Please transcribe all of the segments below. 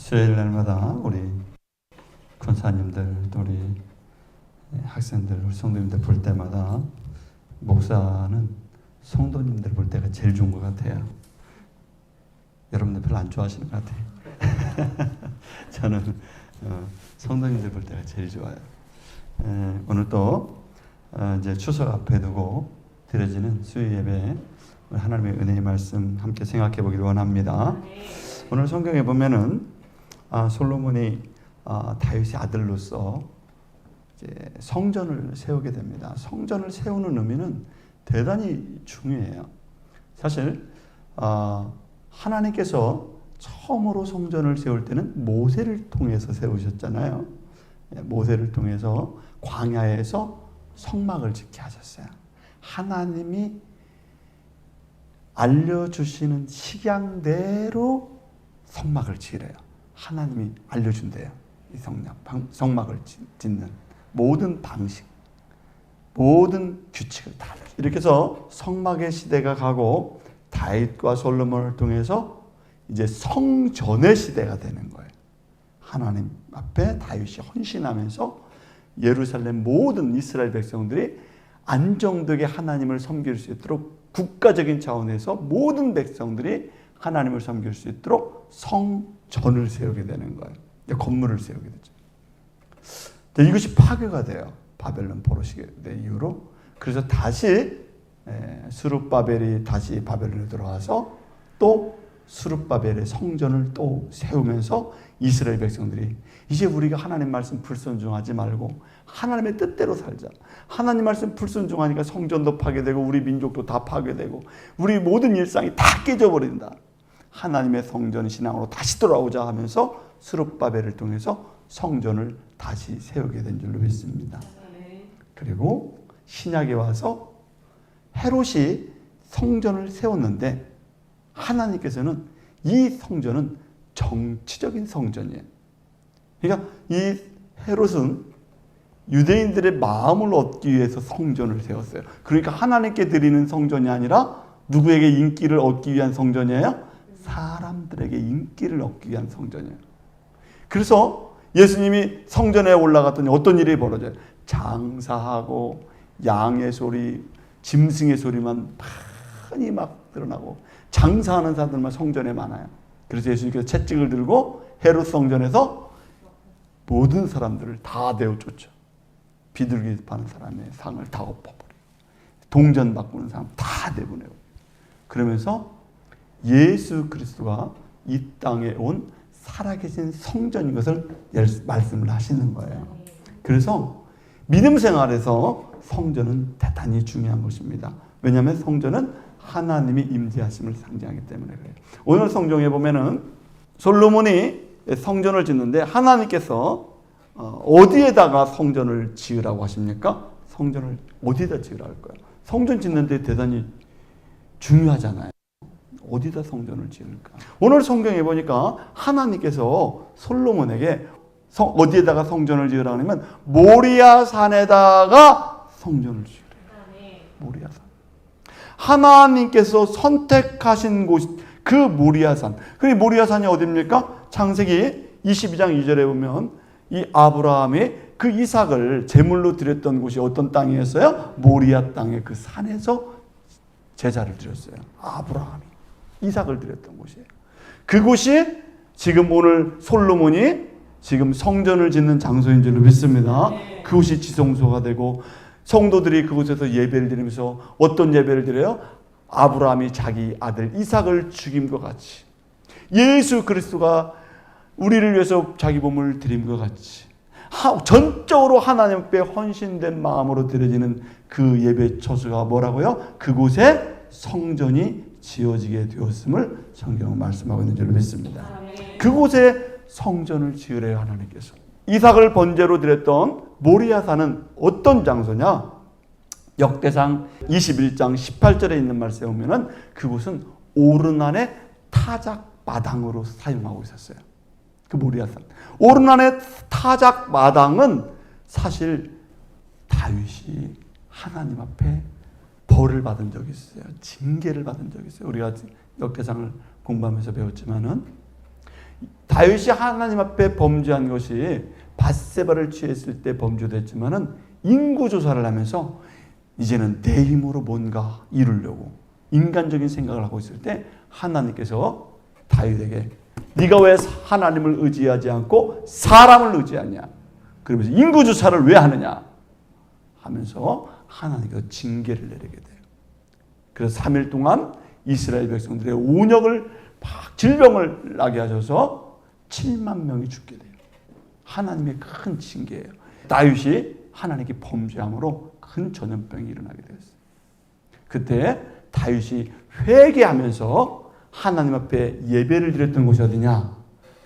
수요일 날마다 우리 권사님들 또 우리 학생들 우리 성도님들 볼 때마다 목사는 성도님들 볼 때가 제일 좋은 것 같아요. 여러분들 별로 안 좋아하시는 것 같아요. 저는 성도님들 볼 때가 제일 좋아요. 오늘 또 이제 추석 앞에 두고 드려지는 수요 예배 하나님의 은혜의 말씀 함께 생각해 보기를 원합니다. 오늘 성경에 보면은 솔로몬이 다윗의 아들로서 이제 성전을 세우게 됩니다. 성전을 세우는 의미는 대단히 중요해요. 사실 하나님께서 처음으로 성전을 세울 때는 모세를 통해서 세우셨잖아요. 모세를 통해서 광야에서 성막을 짓게 하셨어요. 하나님이 알려주시는 식양대로 성막을 지으래요. 하나님이 알려준대요. 이 성막을 짓는 모든 방식, 모든 규칙을 다 알려줘요. 이렇게 해서 성막의 시대가 가고 다윗과 솔로몬을 통해서 이제 성전의 시대가 되는 거예요. 하나님 앞에 다윗이 헌신하면서 예루살렘 모든 이스라엘 백성들이 안정되게 하나님을 섬길 수 있도록 국가적인 차원에서 모든 백성들이 하나님을 섬길 수 있도록 성전을 세우게 되는 거예요. 건물을 세우게 되죠. 이것이 파괴가 돼요. 바벨론 포로시대 이후로. 그래서 다시 스룹바벨이 다시 바벨론에 들어와서 또 스룹바벨의 성전을 또 세우면서 이스라엘 백성들이 이제 우리가 하나님 말씀 불순종하지 말고 하나님의 뜻대로 살자. 하나님 말씀 불순종하니까 성전도 파괴되고 우리 민족도 다 파괴되고 우리 모든 일상이 다 깨져버린다. 하나님의 성전 신앙으로 다시 돌아오자 하면서 스룹바벨을 통해서 성전을 다시 세우게 된 줄로 믿습니다. 그리고 신약에 와서 헤롯이 성전을 세웠는데 하나님께서는 이 성전은 정치적인 성전이에요. 그러니까 이 헤롯은 유대인들의 마음을 얻기 위해서 성전을 세웠어요. 그러니까 하나님께 드리는 성전이 아니라 누구에게 인기를 얻기 위한 성전이에요? 사람들에게 인기를 얻기 위한 성전이에요. 그래서 예수님이 성전에 올라갔더니 어떤 일이 벌어져요? 장사하고 양의 소리, 짐승의 소리만 많이 막 드러나고 장사하는 사람들만 성전에 많아요. 그래서 예수님께서 채찍을 들고 헤롯 성전에서 모든 사람들을 다 내어쫓죠. 비둘기 파는 사람의 상을 다 엎어버리고 동전 바꾸는 사람 다 내보내고 그러면서 예수 그리스도가 이 땅에 온 살아계신 성전인 것을 말씀을 하시는 거예요. 그래서 믿음 생활에서 성전은 대단히 중요한 것입니다. 왜냐하면 성전은 하나님이 임재하심을 상징하기 때문에 그래요. 오늘 성경에 보면은 솔로몬이 성전을 짓는데 하나님께서 어디에다가 성전을 지으라고 하십니까? 성전을 어디에다 지으라고 할까요? 성전 짓는데 대단히 중요하잖아요. 어디다 성전을 지을까? 오늘 성경에 보니까 하나님께서 솔로몬에게 어디에다가 성전을 지으라고 하면 모리아 산에다가 성전을 지으래요. 모리아 산. 하나님께서 선택하신 곳, 그 모리아산. 그 모리아산이 어디입니까? 창세기 22장 2절에 보면 이 아브라함이 그 이삭을 제물로 드렸던 곳이 어떤 땅이었어요? 모리아 땅의 그 산에서 제사를 드렸어요. 아브라함이 이삭을 드렸던 곳이에요. 그곳이 지금 오늘 솔로몬이 지금 성전을 짓는 장소인 줄로 믿습니다. 그곳이 지성소가 되고 성도들이 그곳에서 예배를 드리면서 어떤 예배를 드려요? 아브라함이 자기 아들 이삭을 죽임과 같이 예수 그리스도가 우리를 위해서 자기 몸을 드린 것 같이 전적으로 하나님 앞에 헌신된 마음으로 드려지는 그 예배 처소가 뭐라고요? 그곳에 성전이 지어지게 되었음을 성경은 말씀하고 있는 줄로 믿습니다. 그곳에 성전을 지으래요. 하나님께서. 이삭을 번제로 드렸던 모리아산은 어떤 장소냐? 역대상 21장 18절에 있는 말씀에 보면은 그곳은 오르난의 타작 마당으로 사용하고 있었어요. 그 모리아산. 오르난의 타작 마당은 사실 다윗이 하나님 앞에 벌을 받은 적이 있어요. 징계를 받은 적이 있어요. 우리가 역대상을 공부하면서 배웠지만은 다윗이 하나님 앞에 범죄한 것이 밧세바를 취했을 때 범죄도 했지만은 인구조사를 하면서 이제는 내 힘으로 뭔가 이루려고 인간적인 생각을 하고 있을 때 하나님께서 다윗에게 네가 왜 하나님을 의지하지 않고 사람을 의지하냐? 그러면서 인구조사를 왜 하느냐? 하면서 하나님께서 징계를 내리게 돼요. 그래서 3일 동안 이스라엘 백성들의 온역을 막 질병을 나게 하셔서 7만 명이 죽게 돼요. 하나님의 큰 징계예요. 다윗이 하나님께 범죄함으로 큰 전염병이 일어나게 되었어요. 그때 다윗이 회개하면서 하나님 앞에 예배를 드렸던 곳이 어디냐?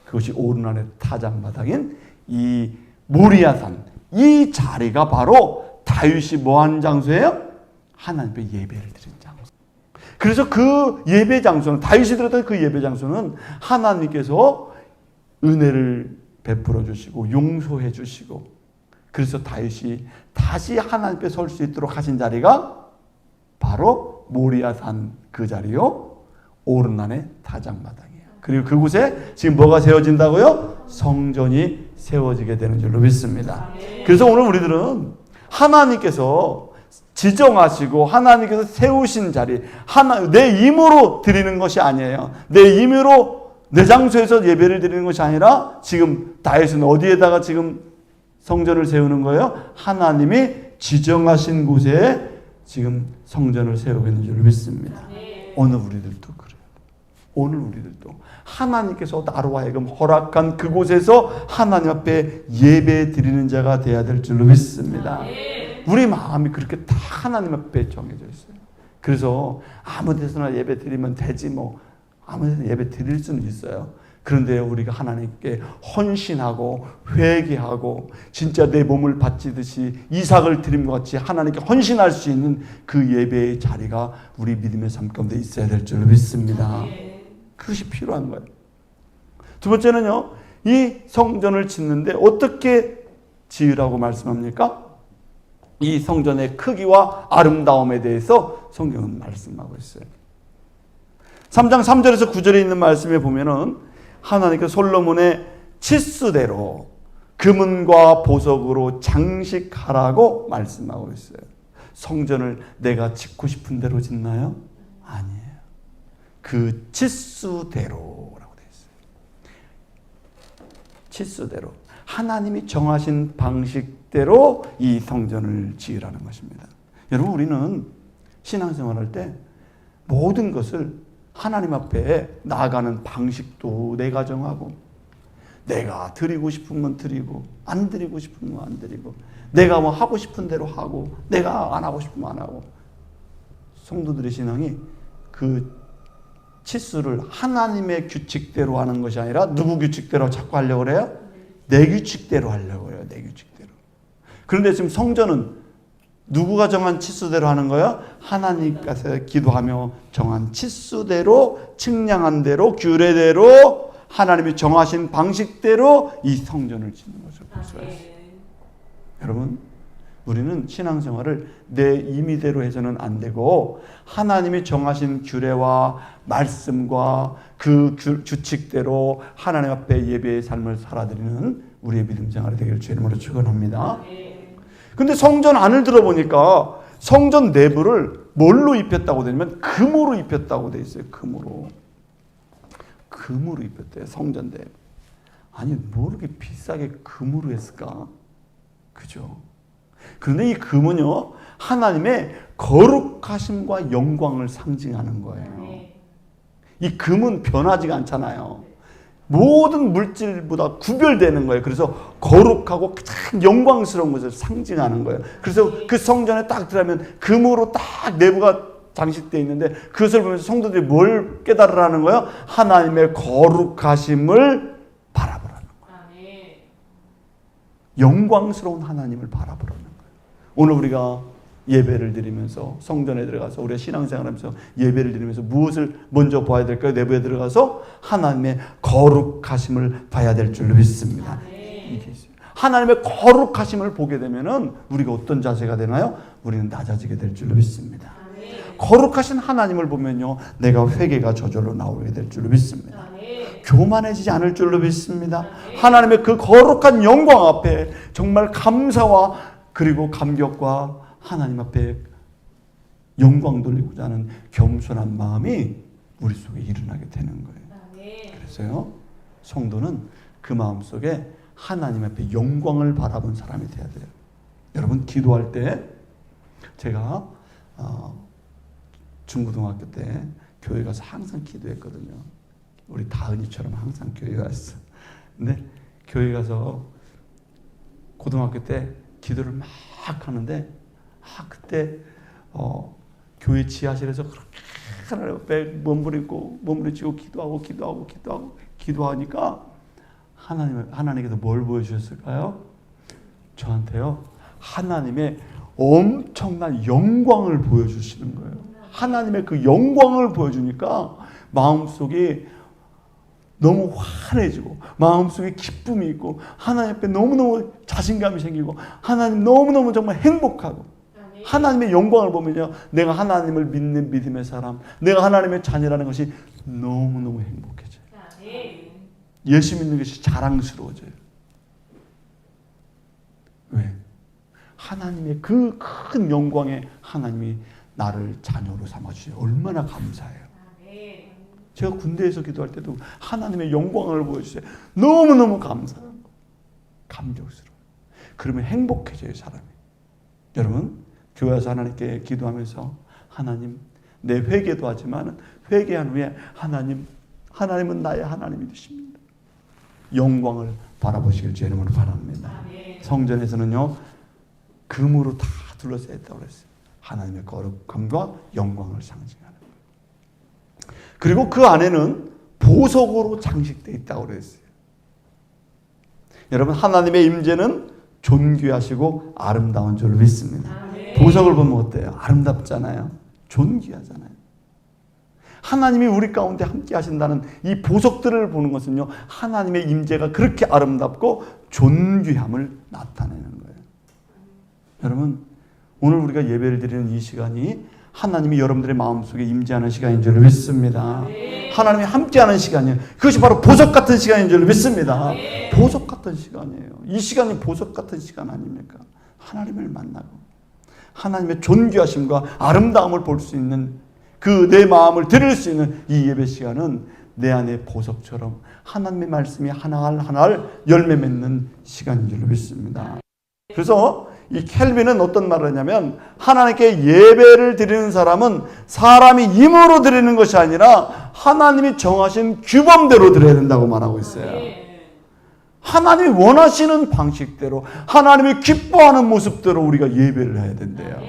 그것이 오르난의 타작마당인 이 모리아산, 이 자리가 바로 다윗이 뭐한 장소예요? 하나님 앞에 예배를 드린 장소. 그래서 그 예배 장소는, 다윗이 드렸던 그 예배 장소는 하나님께서 은혜를 베풀어 주시고 용서해 주시고, 그래서 다윗이 다시 하나님 앞에 설 수 있도록 하신 자리가 바로 모리아산 그 자리요, 오르난의 타작마당이에요. 그리고 그곳에 지금 뭐가 세워진다고요? 성전이 세워지게 되는 줄로 믿습니다. 그래서 오늘 우리들은 하나님께서 지정하시고 하나님께서 세우신 자리, 내 힘으로 드리는 것이 아니에요. 내 힘으로 내 장소에서 예배를 드리는 것이 아니라 지금 다윗은 어디에다가 지금 성전을 세우는 거예요? 하나님이 지정하신 곳에 지금 성전을 세우고 있는 줄 믿습니다. 오늘 우리들도 그래요. 오늘 우리들도 하나님께서 나로 하여금 허락한 그곳에서 하나님 앞에 예배 드리는 자가 되어야 될 줄로 믿습니다. 우리 마음이 그렇게 다 하나님 앞에 정해져 있어요. 그래서 아무 데서나 예배 드리면 되지, 뭐 아무 데서나 예배 드릴 수는 있어요. 그런데 우리가 하나님께 헌신하고 회개하고 진짜 내 몸을 바치듯이 이삭을 드림과 같이 하나님께 헌신할 수 있는 그 예배의 자리가 우리 믿음의 삶 가운데 있어야 될 줄로 믿습니다. 그것이 필요한 거예요. 두 번째는요, 이 성전을 짓는데 어떻게 지으라고 말씀합니까? 이 성전의 크기와 아름다움에 대해서 성경은 말씀하고 있어요. 3장 3절에서 9절에 있는 말씀에 보면은 하나님께서 솔로몬의 치수대로 금은과 보석으로 장식하라고 말씀하고 있어요. 성전을 내가 짓고 싶은 대로 짓나요? 아니에요. 그 치수대로라고 되어 있어요. 치수대로. 하나님이 정하신 방식대로 이 성전을 지으라는 것입니다. 여러분, 우리는 신앙생활할 때 모든 것을 하나님 앞에 나아가는 방식도 내가 정하고, 내가 드리고 싶으면 드리고, 안 드리고 싶으면 안 드리고, 내가 뭐 하고 싶은 대로 하고, 내가 안 하고 싶으면 안 하고. 성도들의 신앙이 그 치수를 하나님의 규칙대로 하는 것이 아니라 누구 규칙대로 자꾸 하려고 그래요? 내 규칙대로 하려고 해요. 내 규칙대로. 그런데 지금 성전은 누구가 정한 치수대로 하는 거예요? 하나님께서 기도하며 정한 치수대로, 측량한 대로, 규례대로, 하나님이 정하신 방식대로 이 성전을 짓는 것을 볼 수가 있어요. 여러분, 우리는 신앙생활을 내 임의대로 해서는 안 되고 하나님이 정하신 규례와 말씀과 그 규칙대로 하나님 앞에 예배의 삶을 살아드리는 우리의 믿음 생활이 되기를 주의 이름으로 축원합니다. 근데 성전 안을 들어보니까 성전 내부를 뭘로 입혔다고 되냐면 금으로 입혔다고 돼 있어요. 금으로 입혔대요. 성전 내부. 아니, 뭐 이렇게 비싸게 금으로 했을까? 그죠? 그런데 이 금은요, 하나님의 거룩하심과 영광을 상징하는 거예요. 이 금은 변하지가 않잖아요. 모든 물질보다 구별되는 거예요. 그래서 거룩하고 가장 영광스러운 것을 상징하는 거예요. 그래서 그 성전에 딱 들어가면 금으로 딱 내부가 장식되어 있는데 그것을 보면서 성도들이 뭘 깨달으라는 거예요? 하나님의 거룩하심을 바라보라는 거예요. 영광스러운 하나님을 바라보라는 거예요. 오늘 우리가 예배를 드리면서 성전에 들어가서 우리가 신앙생활하면서 예배를 드리면서 무엇을 먼저 봐야 될까요? 내부에 들어가서 하나님의 거룩하심을 봐야 될 줄로 믿습니다. 이게 있어요. 하나님의 거룩하심을 보게 되면은 우리가 어떤 자세가 되나요? 우리는 낮아지게 될 줄로 믿습니다. 거룩하신 하나님을 보면요, 내가 회개가 저절로 나오게 될 줄로 믿습니다. 교만해지지 않을 줄로 믿습니다. 하나님의 그 거룩한 영광 앞에 정말 감사와 그리고 감격과 하나님 앞에 영광 돌리고자 하는 겸손한 마음이 우리 속에 일어나게 되는 거예요. 그래서요, 성도는 그 마음 속에 하나님 앞에 영광을 바라본 사람이 돼야 돼요. 여러분, 기도할 때 제가 중고등학교 때 교회 가서 항상 기도했거든요. 우리 다은이처럼 항상 교회 갔어. 근데 교회 가서 고등학교 때 기도를 막 하는데 그때 교회 지하실에서 그렇게 하나님 앞에 몸부림치고 기도하니까 하나님께서 뭘 보여주셨을까요? 저한테요, 하나님의 엄청난 영광을 보여주시는 거예요. 하나님의 그 영광을 보여주니까 마음속이 너무 환해지고 마음속에 기쁨이 있고 하나님 앞에 너무너무 자신감이 생기고 하나님 너무너무 정말 행복하고, 하나님의 영광을 보면요, 내가 하나님을 믿는 믿음의 사람, 내가 하나님의 자녀라는 것이 너무너무 행복해져요. 예수 믿는 것이 자랑스러워져요. 왜? 하나님의 그 큰 영광에 하나님이 나를 자녀로 삼아주셔요. 얼마나 감사해요. 제가 군대에서 기도할 때도 하나님의 영광을 보여주세요. 너무너무 감사하고 감격스러워요. 그러면 행복해져요, 사람이. 여러분, 교회 와서 하나님께 기도하면서 하나님, 내 회개도 하지만 회개한 후에 하나님은 나의 하나님이 되십니다. 영광을 바라보시길 주 이름으로 바랍니다. 성전에서는요, 금으로 다 둘러싸여 있다고 그랬어요. 하나님의 거룩함과 영광을 상징하는. 그리고 그 안에는 보석으로 장식되어 있다고 그랬어요. 여러분, 하나님의 임재는 존귀하시고 아름다운 줄 믿습니다. 보석을 보면 어때요? 아름답잖아요. 존귀하잖아요. 하나님이 우리 가운데 함께 하신다는 이 보석들을 보는 것은요, 하나님의 임재가 그렇게 아름답고 존귀함을 나타내는 거예요. 여러분, 오늘 우리가 예배를 드리는 이 시간이 하나님이 여러분들의 마음속에 임재하는 시간인 줄 믿습니다. 하나님이 함께하는 시간이에요. 그것이 바로 보석 같은 시간인 줄 믿습니다. 보석 같은 시간이에요. 이 시간이 보석 같은 시간 아닙니까? 하나님을 만나고 하나님의 존귀하심과 아름다움을 볼 수 있는, 그 내 마음을 드릴 수 있는 이 예배 시간은 내 안에 보석처럼 하나님의 말씀이 하나알 열매 맺는 시간인 줄 믿습니다. 그래서 이 켈빈은 어떤 말을 하냐면, 하나님께 예배를 드리는 사람은 사람이 힘으로 드리는 것이 아니라 하나님이 정하신 규범대로 드려야 된다고 말하고 있어요. 하나님이 원하시는 방식대로, 하나님이 기뻐하는 모습대로 우리가 예배를 해야 된대요.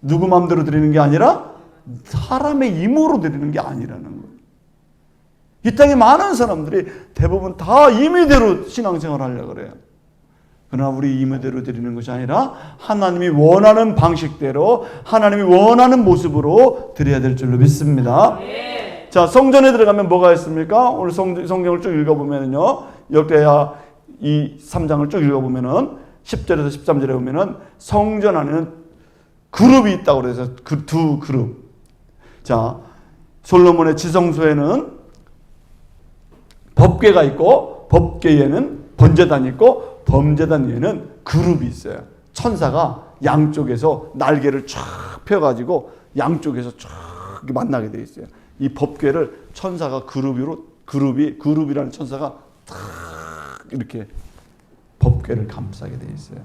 누구 마음대로 드리는 게 아니라 사람의 힘으로 드리는 게 아니라는 거예요. 이 땅에 많은 사람들이 대부분 다 임의대로 신앙생활을 하려고 그래요. 그러나 우리 임의대로 드리는 것이 아니라 하나님이 원하는 방식대로, 하나님이 원하는 모습으로 드려야 될 줄로 믿습니다. 자, 성전에 들어가면 뭐가 있습니까? 오늘 성경을 쭉 읽어보면요, 역대하 이 3장을 쭉 읽어보면은 10절에서 13절에 보면은 성전 안에는 그룹이 있다고 그래서 그 두 그룹. 자, 솔로몬의 지성소에는 법궤가 있고 법궤에는 번제단이 있고 범제단 위에는 그룹이 있어요. 천사가 양쪽에서 날개를 쫙 펴가지고 양쪽에서 쫙 만나게 돼 있어요. 이 법궤를 천사가 그룹이라는 천사가 탁 이렇게 법궤를 감싸게 돼 있어요.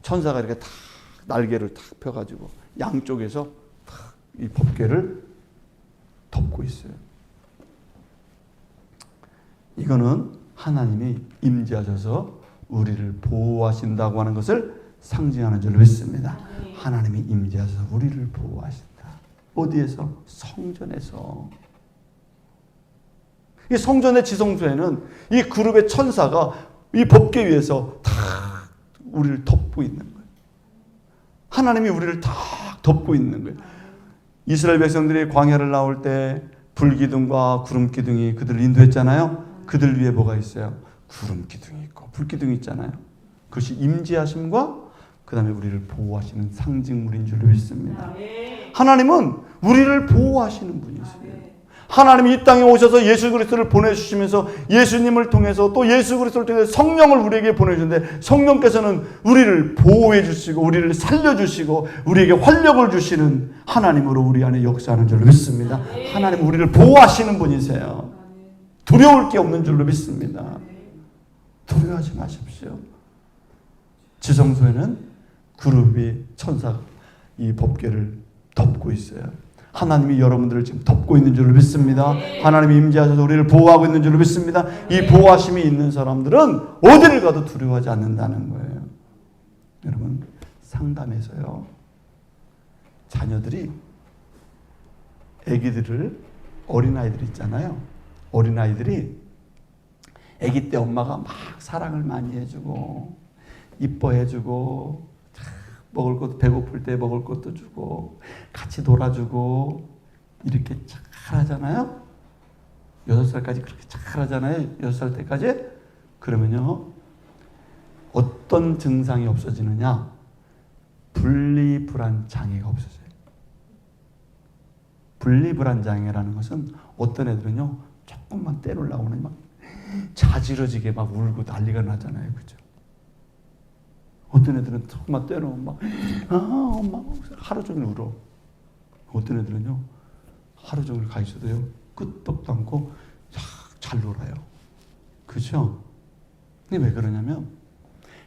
천사가 이렇게 탁 날개를 탁 펴가지고 양쪽에서 탁 이 법궤를 덮고 있어요. 이거는 하나님이 임재하셔서 우리를 보호하신다고 하는 것을 상징하는 줄로 믿습니다. 하나님이 임재하셔서 우리를 보호하신다. 어디에서? 성전에서. 이 성전의 지성소에는 이 그룹의 천사가 이 법궤 위에서 다 우리를 덮고 있는 거예요. 하나님이 우리를 다 덮고 있는 거예요. 이스라엘 백성들이 광야를 나올 때 불기둥과 구름기둥이 그들을 인도했잖아요. 그들 위에 뭐가 있어요? 구름기둥이 있고 불기둥이 있잖아요. 그것이 임재하심과 그 다음에 우리를 보호하시는 상징물인 줄로 믿습니다. 하나님은 우리를 보호하시는 분이세요. 하나님이 이 땅에 오셔서 예수 그리스도를 보내주시면서 예수님을 통해서 또 예수 그리스도를 통해서 성령을 우리에게 보내주는데 성령께서는 우리를 보호해 주시고 우리를 살려주시고 우리에게 활력을 주시는 하나님으로 우리 안에 역사하는 줄로 믿습니다. 하나님 우리를 보호하시는 분이세요. 두려울 게 없는 줄로 믿습니다. 두려워하지 마십시오. 지성소에는 그룹이 천사가 이 법궤를 덮고 있어요. 하나님이 여러분들을 지금 덮고 있는 줄로 믿습니다. 하나님이 임재하셔서 우리를 보호하고 있는 줄로 믿습니다. 이 보호하심이 있는 사람들은 어디를 가도 두려워하지 않는다는 거예요. 여러분 상담에서요. 자녀들이 아기들을 어린아이들 있잖아요. 어린아이들이 아기 때 엄마가 막 사랑을 많이 해주고 이뻐해주고 먹을 것도 배고플 때 먹을 것도 주고 같이 놀아주고 이렇게 잘하잖아요. 6살까지 그렇게 잘하잖아요. 6살 때까지. 그러면요. 어떤 증상이 없어지느냐? 분리불안 장애가 없어져요. 분리불안 장애라는 것은 어떤 애들은요. 조금만 때리려고 하면 막 자지러지게 막 울고 난리가 나잖아요. 그죠? 어떤 애들은 조금만 때려놓으면 막, 엄마, 하루 종일 울어. 어떤 애들은요, 하루 종일 가 있어도요, 끄떡도 않고, 잘 놀아요. 그죠? 근데 왜 그러냐면,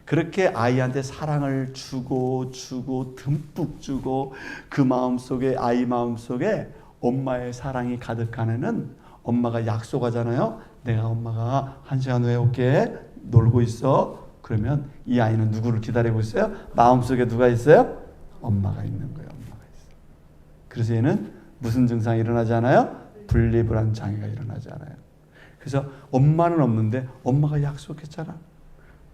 그렇게 아이한테 사랑을 주고, 듬뿍 주고, 그 마음 속에, 아이 마음 속에 엄마의 사랑이 가득한 애는 엄마가 약속하잖아요. 내가 엄마가 1시간 후에 올게. 놀고 있어. 그러면 이 아이는 누구를 기다리고 있어요? 마음속에 누가 있어요? 엄마가 있는 거예요. 엄마가 있어요. 그래서 얘는 무슨 증상이 일어나지 않아요? 분리불안 장애가 일어나지 않아요. 그래서 엄마는 없는데 엄마가 약속했잖아.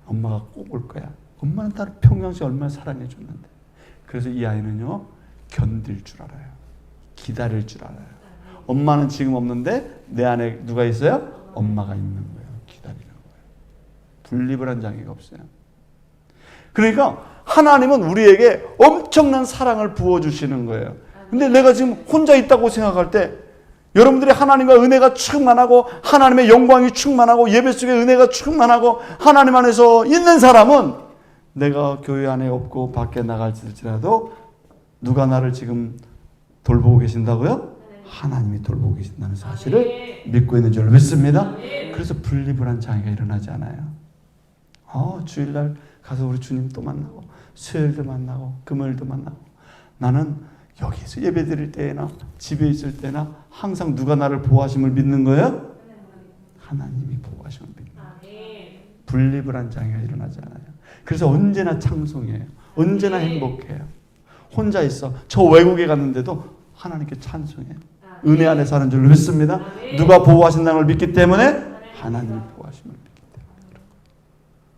엄마가 꼭 올 거야. 엄마는 나를 평상시에 얼마나 사랑해 줬는데. 그래서 이 아이는요. 견딜 줄 알아요. 기다릴 줄 알아요. 엄마는 지금 없는데 내 안에 누가 있어요? 엄마가 있는 거예요. 기다리는 거예요. 분리불안 장애가 없어요. 그러니까 하나님은 우리에게 엄청난 사랑을 부어주시는 거예요. 근데 내가 지금 혼자 있다고 생각할 때 여러분들이 하나님과 은혜가 충만하고 하나님의 영광이 충만하고 예배 속에 은혜가 충만하고 하나님 안에서 있는 사람은 내가 교회 안에 없고 밖에 나갈지라도 누가 나를 지금 돌보고 계신다고요? 하나님이 돌보고 계신다는 사실을 믿고 있는 줄 믿습니다. 그래서 분리불안 장애가 일어나지 않아요. 주일날 가서 우리 주님 또 만나고 수요일도 만나고 금요일도 만나고 나는 여기서 예배 드릴 때나 집에 있을 때나 항상 누가 나를 보호하심을 믿는 거예요? 하나님이 보호하심을 믿는 거예요. 분리불안 장애가 일어나지 않아요. 그래서 언제나 찬송해요. 언제나 행복해요. 혼자 있어. 저 외국에 갔는데도 하나님께 찬송해요. 은혜 안에 사는 줄 믿습니다. 누가 보호하신다는 걸 믿기 때문에 하나님이 보호하심을 믿기 때문에.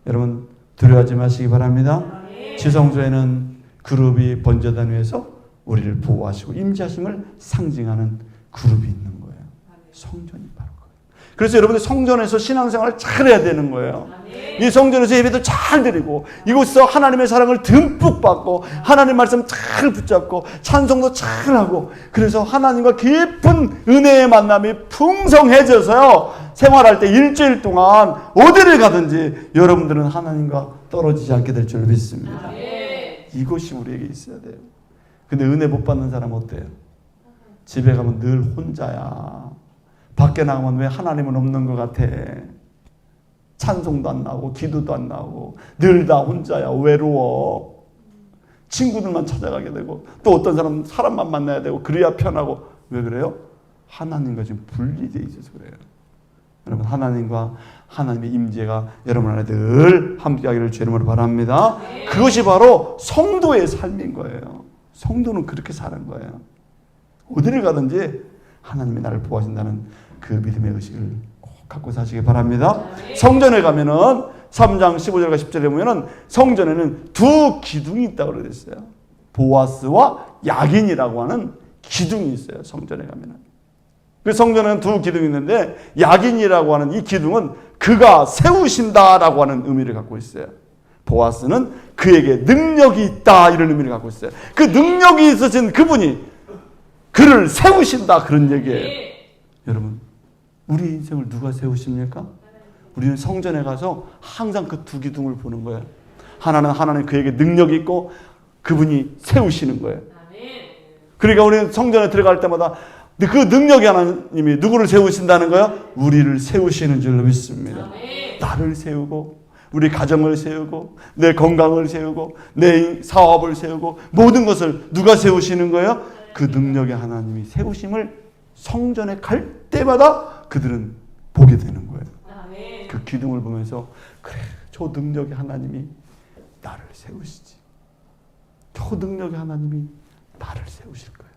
여러분 두려워하지 마시기 바랍니다. 지성소에는 그룹이 번제단 위에서 우리를 보호하시고 임재하심을 상징하는 그룹이 있는 거예요. 성전이 바로 거예요. 그래서 여러분들 성전에서 신앙생활을 잘해야 되는 거예요. 이 성전에서 예배도 잘 드리고 이곳에서 하나님의 사랑을 듬뿍 받고 하나님 말씀 잘 붙잡고 찬송도 잘 하고 그래서 하나님과 깊은 은혜의 만남이 풍성해져서요. 생활할 때 일주일 동안 어디를 가든지 여러분들은 하나님과 떨어지지 않게 될 줄 믿습니다. 이것이 우리에게 있어야 돼요. 근데 은혜 못 받는 사람 어때요? 집에 가면 늘 혼자야. 밖에 나가면 왜 하나님은 없는 것 같아. 찬송도 안 나오고 기도도 안 나오고 늘 다 혼자야. 외로워. 친구들만 찾아가게 되고 또 어떤 사람은 사람만 만나야 되고 그래야 편하고. 왜 그래요? 하나님과 지금 분리되어 있어서 그래요. 여러분 하나님과 하나님의 임재가 여러분 안에 늘 함께하기를 주의 이름으로 바랍니다. 그것이 바로 성도의 삶인 거예요. 성도는 그렇게 사는 거예요. 어디를 가든지 하나님이 나를 보호하신다는 그 믿음의 의식을 꼭 갖고 사시기 바랍니다. 성전에 가면은 3장 15절과 10절에 보면은 성전에는 두 기둥이 있다고 그랬어요. 보아스와 야긴이라고 하는 기둥이 있어요. 성전에 가면은. 그 성전에는 두 기둥이 있는데 야긴이라고 하는 이 기둥은 그가 세우신다라고 하는 의미를 갖고 있어요. 보아스는 그에게 능력이 있다 이런 의미를 갖고 있어요. 그 능력이 있으신 그분이 그를 세우신다 그런 얘기예요. 여러분, 우리 인생을 누가 세우십니까? 우리는 성전에 가서 항상 그 두 기둥을 보는 거예요. 하나는 그에게 능력이 있고 그분이 세우시는 거예요. 그러니까 우리는 성전에 들어갈 때마다 그 능력이 하나님이 누구를 세우신다는 거예요? 우리를 세우시는 줄로 믿습니다. 나를 세우고 우리 가정을 세우고 내 건강을 세우고 내 사업을 세우고 모든 것을 누가 세우시는 거예요? 그 능력의 하나님이 세우심을 성전에 갈 때마다 그들은 보게 되는 거예요. 그 기둥을 보면서 그래, 저 능력의 하나님이 나를 세우시지. 저 능력의 하나님이 나를 세우실 거예요.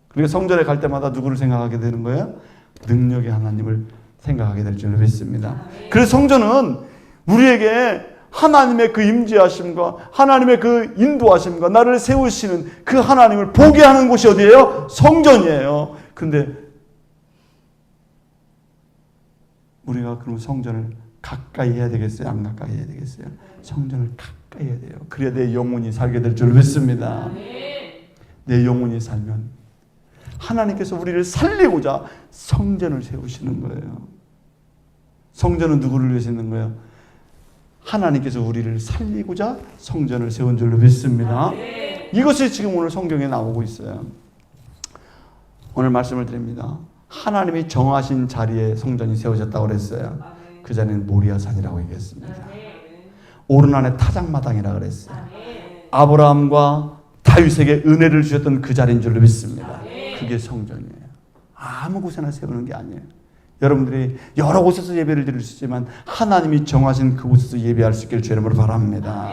그러니까 성전에 갈 때마다 누구를 생각하게 되는 거예요? 능력의 하나님을 생각하게 될 줄로 믿습니다. 그래서 성전은 우리에게 하나님의 그 임재하심과 하나님의 그 인도하심과 나를 세우시는 그 하나님을 보게 하는 곳이 어디예요? 성전이에요. 근데 우리가 그럼 성전을 가까이 해야 되겠어요? 안 가까이 해야 되겠어요? 성전을 가까이 해야 돼요. 그래야 내 영혼이 살게 될 줄 믿습니다. 내 영혼이 살면 하나님께서 우리를 살리고자 성전을 세우시는 거예요. 성전은 누구를 위해서 있는 거예요? 하나님께서 우리를 살리고자 성전을 세운 줄로 믿습니다. 이것이 지금 오늘 성경에 나오고 있어요. 오늘 말씀을 드립니다. 하나님이 정하신 자리에 성전이 세워졌다고 그랬어요. 그 자리는 모리아산이라고 얘기했습니다. 오르난의 타작마당이라고 그랬어요. 아브라함과 다윗에게 은혜를 주셨던 그 자리인 줄로 믿습니다. 그게 성전이에요. 아무 곳에나 세우는 게 아니에요. 여러분들이 여러 곳에서 예배를 드릴 수 있지만 하나님이 정하신 그곳에서 예배할 수 있기를 주의 이름으로 바랍니다.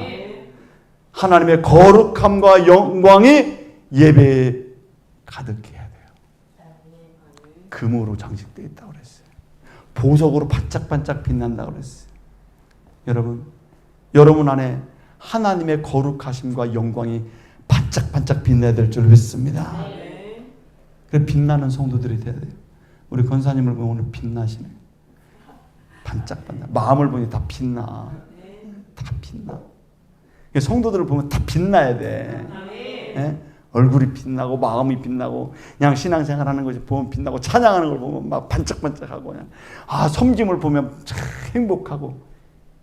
하나님의 거룩함과 영광이 예배에 가득해야 돼요. 금으로 장식되어 있다고 그랬어요. 보석으로 반짝반짝 빛난다고 그랬어요. 여러분 안에 하나님의 거룩하심과 영광이 반짝반짝 빛나야 될 줄 믿습니다. 그래서 빛나는 성도들이 돼야 돼요. 우리 권사님을 보면 오늘 빛나시네. 반짝반짝. 마음을 보니 다 빛나. 다 빛나. 성도들을 보면 다 빛나야 돼. 예? 얼굴이 빛나고 마음이 빛나고 그냥 신앙생활하는 것이 보면 빛나고 찬양하는 걸 보면 막 반짝반짝하고 그냥 섬김을 보면 참 행복하고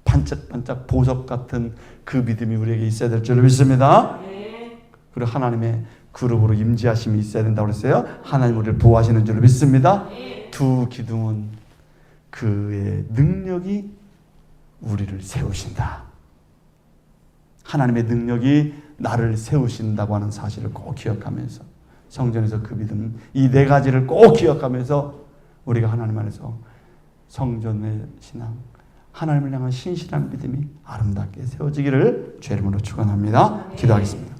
반짝반짝 보석 같은 그 믿음이 우리에게 있어야 될 줄 믿습니다. 그리고 하나님의 그룹으로 임재하심이 있어야 된다고 그랬어요. 하나님 우리를 보호하시는 줄 믿습니다. 두 기둥은 그의 능력이 우리를 세우신다. 하나님의 능력이 나를 세우신다고 하는 사실을 꼭 기억하면서 성전에서 그 믿음, 이 네 가지를 꼭 기억하면서 우리가 하나님 안에서 성전의 신앙, 하나님을 향한 신실한 믿음이 아름답게 세워지기를 주의 이름으로 축원합니다. 기도하겠습니다.